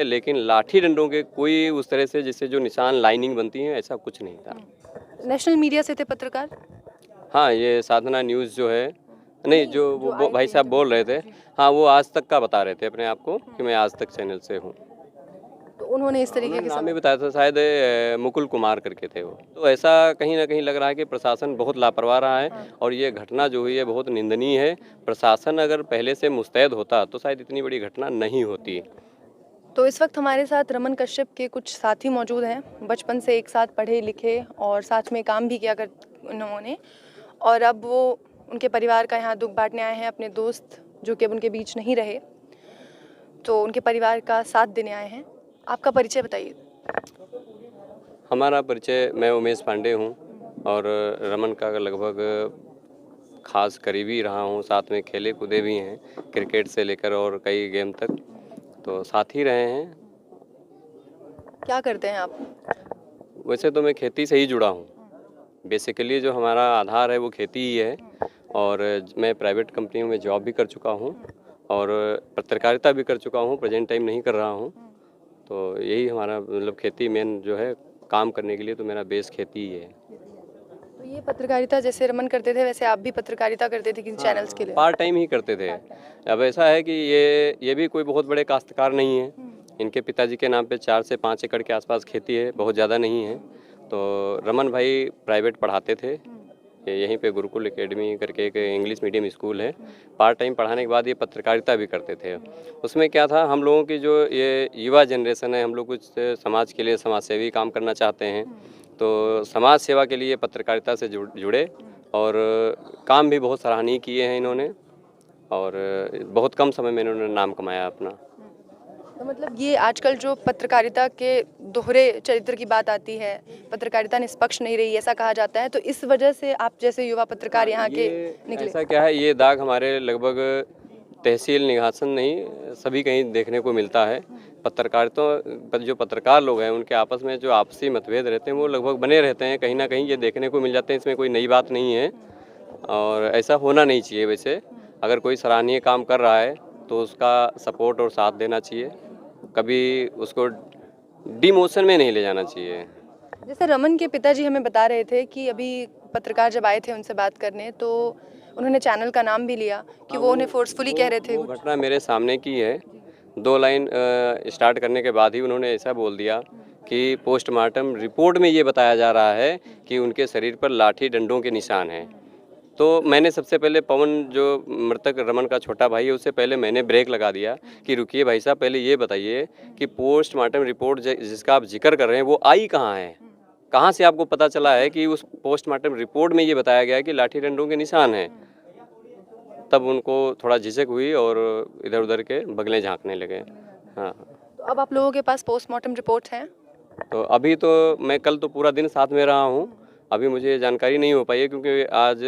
लेकिन लाठी डंडों के कोई उस तरह से जिससे जो निशान लाइनिंग बनती है ऐसा कुछ नहीं था। नेशनल मीडिया से थे पत्रकार? हाँ, ये साधना न्यूज़ जो है, नहीं नहीं, जो जो वो आए भाई थे साहब बोल रहे थे, जी। हाँ वो आज तक का बता रहे थे अपने आप को कि मैं आज तक चैनल से हूँ। तो उन्होंने इस तरीके उन्होंने के नाम भी सवाल बताया था, शायद मुकुल कुमार करके थे वो। तो ऐसा कहीं न कहीं लग रहा है कि प्रशासन बहुत लापरवाह रहा है और ये घटना जो हुई है बहुत निंदनीय है। प्रशासन अगर पहले से मुस्तैद होता तो शायद इतनी बड़ी घटना नहीं होती। तो इस वक्त हमारे साथ रमन कश्यप के कुछ साथी मौजूद हैं। बचपन से एक साथ पढ़े लिखे और साथ में काम भी किया कर उन्होंने, और अब वो उनके परिवार का यहाँ दुख बांटने आए हैं। अपने दोस्त जो कि अब उनके बीच नहीं रहे, तो उनके परिवार का साथ देने आए हैं। आपका परिचय बताइए। हमारा परिचय, मैं उमेश पांडे हूँ और रमन का लगभग खास करीबी रहा हूँ, साथ में खेले कूदे भी हैं, क्रिकेट से लेकर और कई गेम तक, तो साथ ही रहे हैं। क्या करते हैं आप? वैसे तो मैं खेती से ही जुड़ा हूँ, बेसिकली जो हमारा आधार है वो खेती ही है और मैं प्राइवेट कंपनियों में जॉब भी कर चुका हूँ और पत्रकारिता भी कर चुका हूँ, प्रेजेंट टाइम नहीं कर रहा हूँ। तो यही हमारा मतलब खेती मेन जो है काम करने के लिए, तो मेरा बेस खेती ही है। तो ये पत्रकारिता जैसे रमन करते थे, वैसे आप भी पत्रकारिता करते थे किसी चैनल्स के लिए? पार्ट टाइम ही करते थे। अब ऐसा है कि ये भी कोई बहुत बड़े काश्तकार नहीं है। इनके पिताजी के नाम पे 4 से 5 एकड़ के आसपास खेती है, बहुत ज़्यादा नहीं है। तो रमन भाई प्राइवेट पढ़ाते थे, यहीं पे गुरुकुल एकेडमी करके एक इंग्लिश मीडियम स्कूल है। पार्ट टाइम पढ़ाने के बाद ये पत्रकारिता भी करते थे। उसमें क्या था, हम लोगों की जो ये युवा जनरेशन है, हम लोग कुछ समाज के लिए समाज सेवी काम करना चाहते हैं, तो समाज सेवा के लिए पत्रकारिता से जुड़े और काम भी बहुत सराहनीय किए हैं इन्होंने और बहुत कम समय में इन्होंने नाम कमाया अपना। तो मतलब ये आजकल जो पत्रकारिता के दोहरे चरित्र की बात आती है, पत्रकारिता निष्पक्ष नहीं रही ऐसा कहा जाता है, तो इस वजह से आप जैसे युवा पत्रकार यहाँ के निकले? ऐसा क्या है, ये दाग हमारे लगभग तहसील निघासन नहीं सभी कहीं देखने को मिलता है। पत्रकारिता जो पत्रकार लोग हैं उनके आपस में जो आपसी मतभेद रहते हैं वो लगभग बने रहते हैं, कहीं ना कहीं ये देखने को मिल जाते हैं। इसमें कोई नई बात नहीं है और ऐसा होना नहीं चाहिए। वैसे अगर कोई सराहनीय काम कर रहा है तो उसका सपोर्ट और साथ देना चाहिए, कभी उसको डिमोशन में नहीं ले जाना चाहिए। जैसे रमन के पिताजी हमें बता रहे थे कि अभी पत्रकार जब आए थे उनसे बात करने, तो उन्होंने चैनल का नाम भी लिया कि वो उन्हें फोर्सफुली कह रहे थे वो कुछ। घटना मेरे सामने की है। 2 लाइन स्टार्ट करने के बाद ही उन्होंने ऐसा बोल दिया कि पोस्टमार्टम रिपोर्ट में ये बताया जा रहा है कि उनके शरीर पर लाठी डंडों के निशान हैं। तो मैंने सबसे पहले पवन जो मृतक रमन का छोटा भाई है उससे पहले मैंने ब्रेक लगा दिया कि रुकिए भाई साहब, पहले ये बताइए कि पोस्टमार्टम रिपोर्ट जिसका आप जिक्र कर रहे हैं वो आई कहाँ है, कहाँ से आपको पता चला है कि उस पोस्टमार्टम रिपोर्ट में ये बताया गया है कि लाठी डंडों के निशान हैं। तब उनको थोड़ा झिझक हुई और इधर उधर के बगलें झाँकने लगे। हाँ, तो अब आप लोगों के पास पोस्टमार्टम रिपोर्ट हैं? तो अभी तो मैं कल तो पूरा दिन साथ में रहा हूँ, अभी मुझे जानकारी नहीं हो पाई है क्योंकि आज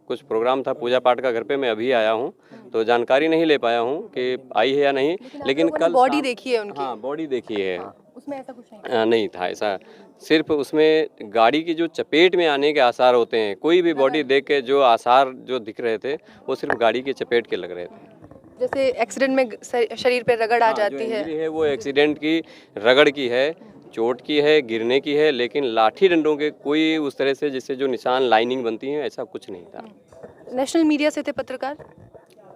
कुछ प्रोग्राम था पूजा पाठ का घर पे, मैं अभी आया हूँ तो जानकारी नहीं ले पाया हूँ कि आई है या नहीं। लेकिन कल बॉडी देखी है उनकी? हाँ बॉडी देखी है। उसमें ऐसा कुछ नहीं? नहीं था ऐसा, सिर्फ उसमें गाड़ी की जो चपेट में आने के आसार होते हैं, कोई भी बॉडी देख के जो आसार जो दिख रहे थे वो सिर्फ गाड़ी की चपेट के लग रहे थे। जैसे एक्सीडेंट में शरीर पे रगड़ आ जो जाती है। इंजरी है वो एक्सीडेंट की, रगड़ की है, चोट की है, गिरने की है, लेकिन लाठी डंडों के कोई उस तरह से जिससे जो निशान लाइनिंग बनती है ऐसा कुछ नहीं था। नेशनल मीडिया से थे पत्रकार?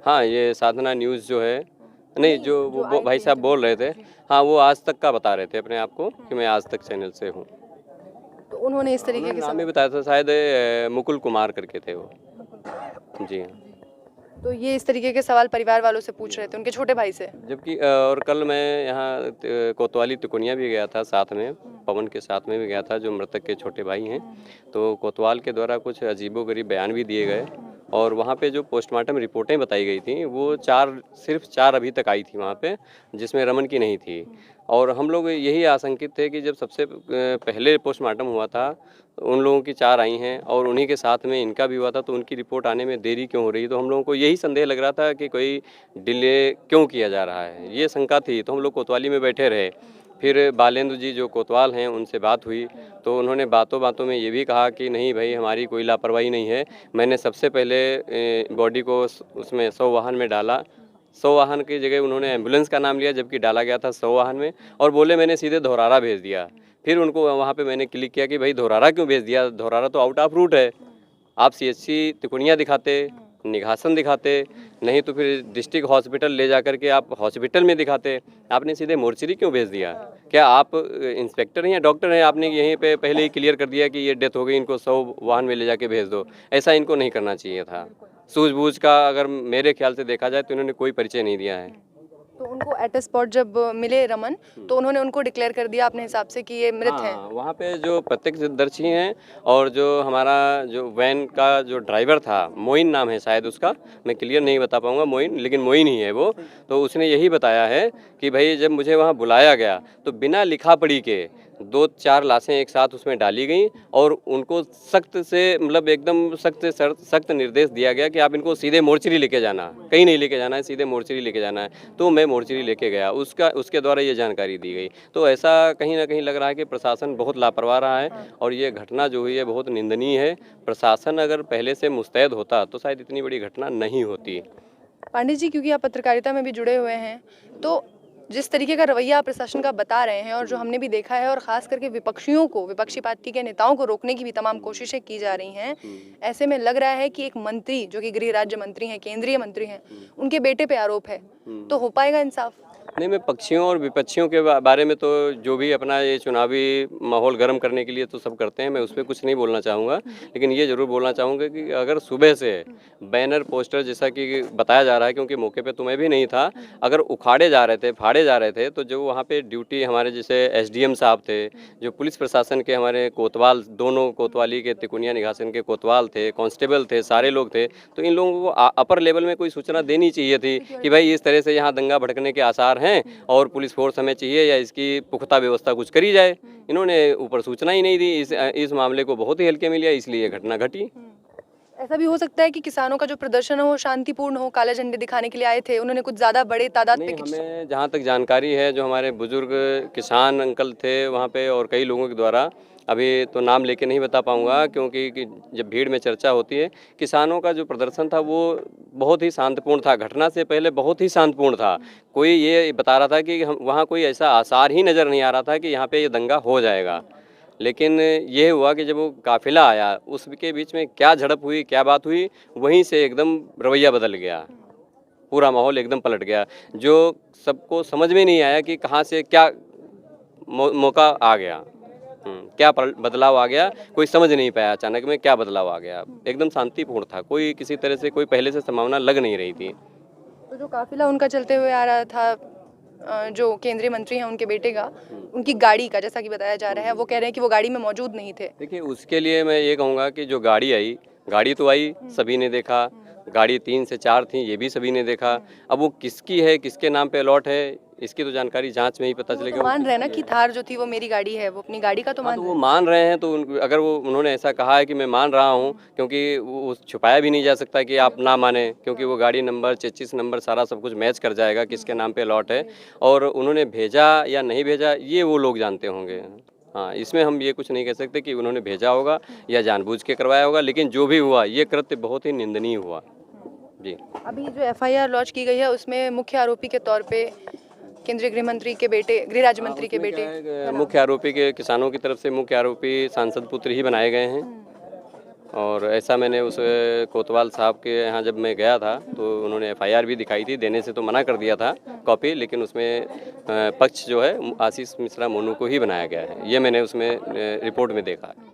हाँ, ये साधना न्यूज़ जो है, नहीं जो वो भाई साहब बोल रहे थे, हाँ वो आज तक का बता रहे थे अपने आप को कि मैं आज तक चैनल से हूँ। तो उन्होंने इस तरीके के नाम भी सवाल। बताया था, शायद मुकुल कुमार करके थे वो। जी हाँ। तो ये इस तरीके के सवाल परिवार वालों से पूछ रहे थे, उनके छोटे भाई से? जबकि और कल मैं यहाँ कोतवाली तिकोनिया भी गया था, साथ में पवन के साथ में भी गया था जो मृतक के छोटे भाई हैं। तो कोतवाल के द्वारा कुछ अजीबोगरीब बयान भी दिए गए और वहाँ पे जो पोस्टमार्टम रिपोर्टें बताई गई थी वो सिर्फ चार अभी तक आई थी वहाँ पे, जिसमें रमन की नहीं थी। और हम लोग यही आशंकित थे कि जब सबसे पहले पोस्टमार्टम हुआ था उन लोगों की 4 आई हैं और उन्हीं के साथ में इनका भी हुआ था, तो उनकी रिपोर्ट आने में देरी क्यों हो रही है। तो हम लोगों को यही संदेह लग रहा था कि कोई डिले क्यों किया जा रहा है, ये शंका थी। तो हम लोग कोतवाली में बैठे रहे, फिर बालेंद्र जी जो कोतवाल हैं उनसे बात हुई तो उन्होंने बातों बातों में ये भी कहा कि नहीं भाई, हमारी कोई लापरवाही नहीं है, मैंने सबसे पहले बॉडी को उसमें शव वाहन में डाला 100 वाहन की जगह उन्होंने एम्बुलेंस का नाम लिया, जबकि डाला गया था 100 वाहन में, और बोले मैंने सीधे धौरारा भेज दिया। फिर उनको वहाँ पे मैंने क्लिक किया कि भाई धौरारा क्यों भेज दिया, धौरारा तो आउट ऑफ रूट है, आप CHC तिकोनिया दिखाते, निघासन दिखाते, नहीं तो फिर डिस्ट्रिक्ट हॉस्पिटल ले जाकर के आप हॉस्पिटल में दिखाते, आपने सीधे मोर्चरी क्यों भेज दिया? क्या आप इंस्पेक्टर हैं या डॉक्टर हैं? आपने यहीं पे पहले ही क्लियर कर दिया कि ये डेथ हो गई, इनको 100 वाहन में ले जाके भेज दो। ऐसा इनको नहीं करना चाहिए था। सूझबूझ का अगर मेरे ख्याल से देखा जाए तो इन्होंने कोई परिचय नहीं दिया है। तो उनको एट स्पॉट जब मिले रमन, तो उन्होंने उनको डिक्लेयर कर दिया अपने हिसाब से कि ये मृत हैं। हाँ, वहाँ पे जो प्रत्यक्षदर्शी हैं और जो हमारा जो वैन का जो ड्राइवर था, मोइन नाम है शायद उसका, मैं क्लियर नहीं बता पाऊँगा मोइन, लेकिन मोइन ही है वो। तो उसने यही बताया है कि भाई जब मुझे वहाँ बुलाया गया तो बिना लिखा पढ़ी के 2-4 लाशें एक साथ उसमें डाली गई और उनको सख्त से मतलब एकदम सख्त निर्देश दिया गया कि आप इनको सीधे मोर्चरी लेके जाना, कहीं नहीं लेके जाना है, सीधे मोर्चरी लेके जाना है। तो मैं मोर्चरी लेके गया, उसके द्वारा ये जानकारी दी गई। तो ऐसा कहीं ना कहीं लग रहा है कि प्रशासन बहुत लापरवाह रहा है और ये घटना जो हुई है बहुत निंदनीय है। प्रशासन अगर पहले से मुस्तैद होता तो शायद इतनी बड़ी घटना नहीं होती। पांडे जी, क्योंकि आप पत्रकारिता में भी जुड़े हुए हैं, तो जिस तरीके का रवैया आप प्रशासन का बता रहे हैं और जो हमने भी देखा है, और खास करके विपक्षियों को, विपक्षी पार्टी के नेताओं को रोकने की भी तमाम कोशिशें की जा रही हैं, ऐसे में लग रहा है कि एक मंत्री जो कि गृह राज्य मंत्री हैं, केंद्रीय मंत्री हैं, उनके बेटे पे आरोप है, तो हो पाएगा इंसाफ? नहीं, मैं पक्षियों और विपक्षियों के बारे में तो जो भी अपना ये चुनावी माहौल गर्म करने के लिए तो सब करते हैं, मैं उस पर कुछ नहीं बोलना चाहूँगा। लेकिन ये ज़रूर बोलना चाहूँगा कि अगर सुबह से बैनर पोस्टर जैसा कि बताया जा रहा है, क्योंकि मौके पे तो मैं भी नहीं था, अगर उखाड़े जा रहे थे, फाड़े जा रहे थे, तो जो वहाँ पे ड्यूटी हमारे जैसे SDM साहब थे, जो पुलिस प्रशासन के हमारे कोतवाल, दोनों कोतवाली के तिकोनिया निघासन के कोतवाल थे, कांस्टेबल थे, सारे लोग थे, तो इन लोगों को अपर लेवल में कोई सूचना देनी चाहिए थी कि भाई इस तरह से यहाँ दंगा भड़कने के आसार हैं और पुलिस फोर्स हमें चाहिए या इसकी पुख्ता व्यवस्था कुछ करी जाए। इन्होंने ऊपर सूचना ही नहीं दी। इस मामले को बहुत ही हल्के में लिया, इसलिए घटना घटी। ऐसा भी हो सकता है कि किसानों का जो प्रदर्शन हो शांतिपूर्ण हो, काले झंडे दिखाने के लिए आए थे, उन्होंने कुछ ज़्यादा बड़े तादाद पे नहीं, हमें जहाँ तक जानकारी है, जो हमारे बुजुर्ग किसान अंकल थे वहाँ पे और कई लोगों के द्वारा, अभी तो नाम लेके नहीं बता पाऊँगा क्योंकि जब भीड़ में चर्चा होती है, किसानों का जो प्रदर्शन था वो बहुत ही शांतिपूर्ण था, घटना से पहले बहुत ही शांतिपूर्ण था। कोई ये बता रहा था कि हम वहाँ कोई ऐसा आसार ही नज़र नहीं आ रहा था कि यहाँ पे ये दंगा हो जाएगा। लेकिन ये हुआ कि जब वो काफिला आया, उसके बीच में क्या झड़प हुई, क्या बात हुई, वहीं से एकदम रवैया बदल गया, पूरा माहौल एकदम पलट गया। जो सबको समझ में नहीं आया कि कहाँ से क्या मौका आ गया, क्या बदलाव आ गया, कोई समझ नहीं पाया अचानक में क्या बदलाव आ गया। एकदम शांतिपूर्ण था, कोई किसी तरह से कोई पहले से संभावना लग नहीं रही थी। तो जो काफिला उनका चलते हुए आ रहा था, जो केंद्रीय मंत्री हैं उनके बेटे का, उनकी गाड़ी का, जैसा कि बताया जा रहा है, वो कह रहे हैं कि वो गाड़ी में मौजूद नहीं थे। देखिए, उसके लिए मैं ये कहूँगा कि जो गाड़ी आई, गाड़ी तो आई, सभी ने देखा, गाड़ी 3 से 4 थी, ये भी सभी ने देखा। अब वो किसकी है, किसके नाम पे अलॉट है, इसकी तो जानकारी जांच में ही पता चलेगा। तो मान रहे हैं ना कि थार जो थी वो मेरी गाड़ी है, वो अपनी गाड़ी का तो हाँ, मान तो रहे वो हैं। मान रहे हैं, तो अगर वो उन्होंने ऐसा कहा है कि मैं मान रहा हूँ, क्योंकि वो छुपाया भी नहीं जा सकता कि आप ना माने, क्योंकि वो गाड़ी नंबर, चेचिस नंबर, सारा सब कुछ मैच कर जाएगा किसके नाम पे अलॉट है, और उन्होंने भेजा या नहीं भेजा ये वो लोग जानते होंगे। हाँ, इसमें हम ये कुछ नहीं कह सकते कि उन्होंने भेजा होगा या जानबूझ के करवाया होगा, लेकिन जो भी हुआ ये कृत्य बहुत ही निंदनीय हुआ। जी। अभी जो FIR लॉन्च की गई है उसमें मुख्य आरोपी के तौर पे केंद्रीय गृह मंत्री के बेटे, गृह राज्य मंत्री के बेटे, मुख्य आरोपी के किसानों की तरफ से मुख्य आरोपी सांसद पुत्र ही बनाए गए हैं। और ऐसा मैंने उस कोतवाल साहब के यहाँ जब मैं गया था तो उन्होंने FIR भी दिखाई थी, देने से तो मना कर दिया था कॉपी, लेकिन उसमें पक्ष जो है आशीष मिश्रा मोनू को ही बनाया गया है, ये मैंने उसमें रिपोर्ट में देखा है।